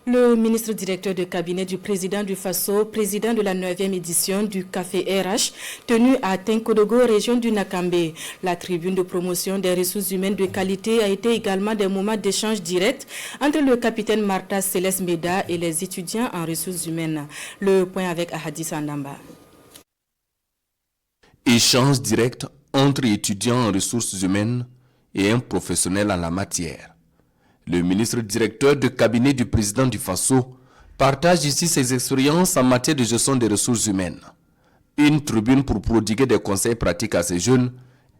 Le ministre directeur de cabinet du président du Faso, président de la 9e édition du Café RH, tenu à Tenkodogo, région du Nakambe. La tribune de promotion des ressources humaines de qualité a été également des moments d'échange direct entre le capitaine Martha Céleste Meda et les étudiants en ressources humaines. Le point avec Ahadis Andamba. Échange direct entre étudiants en ressources humaines et un professionnel en la matière. Le ministre directeur de cabinet du président du Faso partage ici ses expériences en matière de gestion des ressources humaines. Une tribune pour prodiguer des conseils pratiques à ces jeunes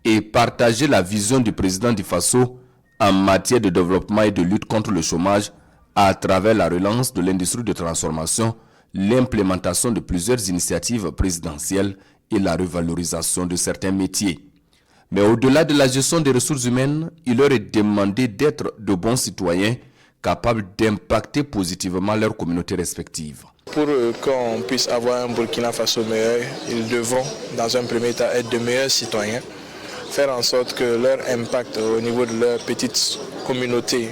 et partager la vision du président du Faso en matière de développement et de lutte contre le chômage à travers la relance de l'industrie de transformation, l'implémentation de plusieurs initiatives présidentielles et la revalorisation de certains métiers. Mais au-delà de la gestion des ressources humaines, il leur est demandé d'être de bons citoyens capables d'impacter positivement leurs communautés respectives. Pour qu'on puisse avoir un Burkina Faso meilleur, ils devront, dans un premier temps, être de meilleurs citoyens, faire en sorte que leur impact au niveau de leur petite communauté,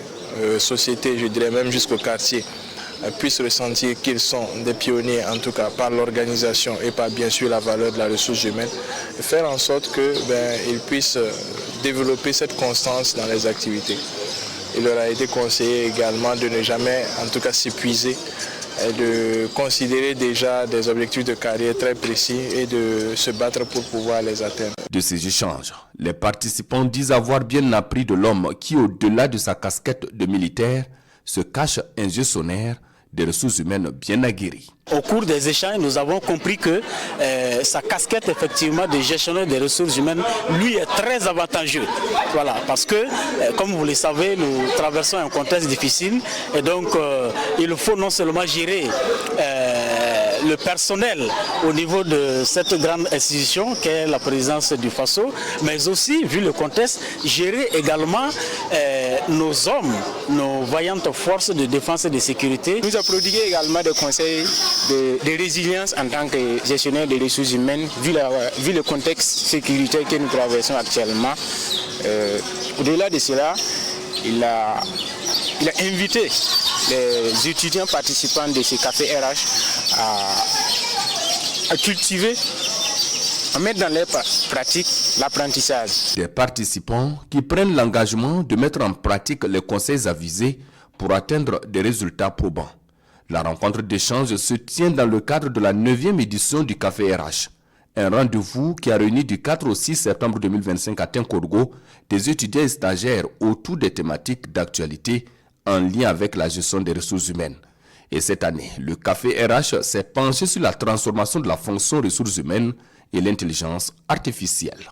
société, je dirais même jusqu'au quartier, puissent ressentir qu'ils sont des pionniers, en tout cas par l'organisation et par bien sûr la valeur de la ressource humaine, et faire en sorte qu'ils puissent développer cette constance dans les activités. Il leur a été conseillé également de ne jamais, en tout cas, s'épuiser, et de considérer déjà des objectifs de carrière très précis et de se battre pour pouvoir les atteindre. De ces échanges, les participants disent avoir bien appris de l'homme qui, au-delà de sa casquette de militaire, se cache un gestionnaire des ressources humaines bien aguerries. Au cours des échanges, nous avons compris que sa casquette effectivement de gestionnaire des ressources humaines lui est très avantageux. Voilà, parce que, comme vous le savez, nous traversons un contexte difficile et donc il faut non seulement gérer le personnel au niveau de cette grande institution qu'est la présidence du Faso, mais aussi, vu le contexte, gérer également nos hommes, nos vaillantes forces de défense et de sécurité. Nous avons prodigué également des conseils de résilience en tant que gestionnaire des ressources humaines, vu le contexte sécuritaire que nous traversons actuellement. Au-delà de cela, il a invité les étudiants participants de ce café RH à cultiver, à mettre dans leur pratique l'apprentissage. Des participants qui prennent l'engagement de mettre en pratique les conseils avisés pour atteindre des résultats probants. La rencontre d'échange se tient dans le cadre de la 9e édition du Café RH. Un rendez-vous qui a réuni du 4 au 6 septembre 2025 à Tenkodogo des étudiants et stagiaires autour des thématiques d'actualité en lien avec la gestion des ressources humaines. Et cette année, le Café RH s'est penché sur la transformation de la fonction ressources humaines et l'intelligence artificielle.